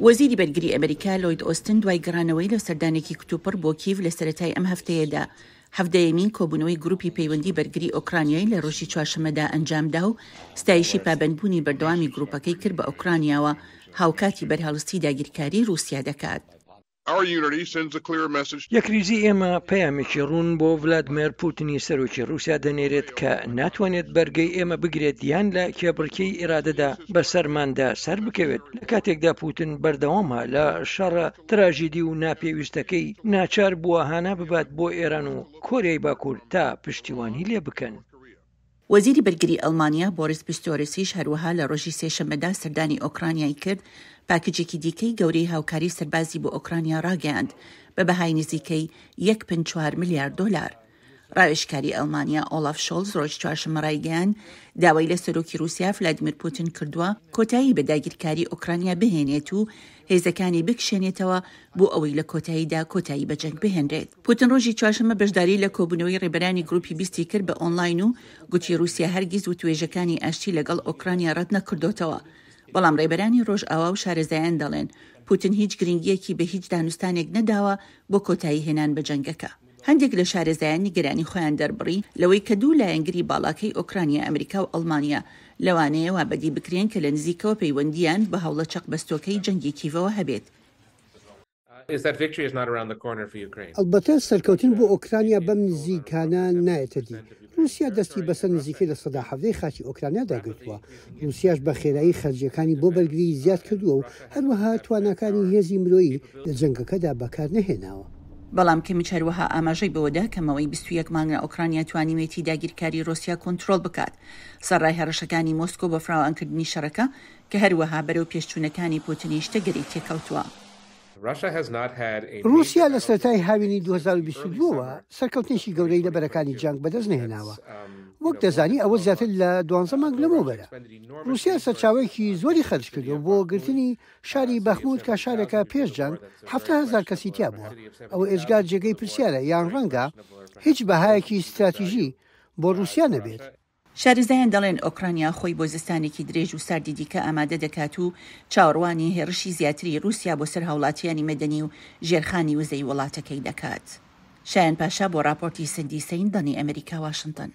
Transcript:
وەزیری بەرگری ئەمریکا لۆید ئۆستن دوای گەڕانەوەی لە سەردانێکی کتوپڕ بۆ کیڤ لە سەرەتای ئەم هەفتەیەدا هەفتەیەمین کۆبوونەوەی گروپی پەیوەندی بەرگری ئۆکرانیای لە ڕۆژی چوارشەممەدا ئەنجامدا و ستایشی پابەندبوونی بەردەوامی گروپەکەی کرد بە ئۆکرانیاوە هاوکاتی بەرهەڵستی داگیرکاری رووسیا دەکات. یەکریزی ئێمە پەیامێکی ڕوون بۆ ڤلادیمیر پوتینی سەرۆکی رووسیا دەنێرێت کە ناتوانێت بەرگەی ئێمە بگرێت یان لە کێبڕکەی ئێرادەدا بەسەرماندا سەر بکەوێت لە کاتێکدا پوتین بەردەوامە لە شەڕە تراژیدی و ناپێویستەکەی ناچار بووە هانا ببات بۆ ئێران و کۆریای باکوور تا پشتیوانی لێ بکەن. وەزیری بەرگری ئەڵمانیا بۆریس پیستۆرسیش هەروەها لە ڕۆژی سێشەممەدا سەردانی ئۆکرانیای کرد پاکجێکی دیکەی گەورەی هاوکاری سەربازی بۆ ئۆکرانیا ڕاگەیاند بە بەهای نزیکەی 1.4 میلیارد دلار. ڕاوێژکاری ئەڵمانیا ئۆلاف شۆلز ڕۆژ چوارشەممە ڕایگەیاند داوای لە سەرۆکی رووسیا ڤلادیمیر پوتین کردووە کۆتایی بە داگیرکاری ئۆکرانیا بهێنێت و هێزەکانی بکشێنێتەوە بۆ ئەوەی لە کۆتاییدا کۆتایی بە جەنگ بهێنرێت. پوتین ڕۆژی چوارشەممە بەشداری لە کۆبوونەوەی ڕێبەرانی گروپی بیستی کرد بە ئۆنلاین و گوتی رووسیا هەرگیز و توێژەکانی ئاشتی لەگەڵ ئۆکرانیا ڕەت نەکردوتەوە. بەڵام ڕێبەرانی ڕۆژئاوا و شارەزایان دەڵێن پوتین هیچ گرنگیەکی بە هیچ دانوستانێک نەداوە بۆ کۆتایی هێنان بە جەنگەکە. هەندێک لە شارەزایانی گەرانی خۆیان دەربڕی لەوەی کە دوو لایەنگری باڵاکەی ئۆکرانیا ئەمریکا و ئەڵمانیا لەوانەیە وا بەدی بکرێن کە لە نزیکەوە پەیوەندیان بە هەوڵە چەقبەستۆکەی جەنگی کیڤەوە هەبێت. ئەلبەتە سەرکەوتن بۆ ئۆکرانیا بەم نزیکانە نایەتە دی. رووسیا دەستی بەسەر نزیکەی لە سەدا حەڤدەی خاکی ئۆکرانیا داگرتووە. رووسیاش بە خێرایی خەرجیەکانی بۆ بەرگری زیاد کردووە و هەروەها تواناکانی هێزی مرۆیی لە جەنگەکەدا بەکار نەهێناوە. بەڵام کەمی چاروەها ئاماژەی بەوەدا کەمەوەی 21 مانگە ئۆکرانیا توانیوێتی داگیرکاری رووسیا کۆنتترۆل بکات. سەرڕای هەڕەشەکانی مۆسکۆ بە فراوانکردنی شەڕەکە کە هەروەها بەرەو پێشچوونەکانی پوتینی شتەگەری تێکەوتووە. رووسیا لە سەرەتای هاوینی 2022ەوە سەرکەوتنیشی گەورەی لە بەرەکانی جەنگ بەدەست نەهێناوە. وەک دەزانی ئەوە زیاتر لە 12 مانگ لەمەوبەرە. رووسیا سەرچاوێکی زۆری خەرج کردو بۆ گرتنی شاری بەخموت کە شارێکە پێش جەنگ 7,000 کەسی تیا بووە. ئەوە ئێجگار جێگەی پرسیارە یان ڕەنگە هیچ بەهایەکی استراتیژی بۆ رووسیا نەبێت. شارەزایان دەڵێن ئۆکرانیا خۆی بۆ زستانێکی درێژ و ساردی دیکە ئامادە دەکات و چاوەڕوانی هێرشی زیاتری رووسیا بۆ سەر هاوڵاتیانی مەدەنی و ژێرخانی وزەی وڵاتەکەی دەکات. شایان پاشا بۆ راپۆرتی سندی سەین دەنی ئەمریکا واشنگتن.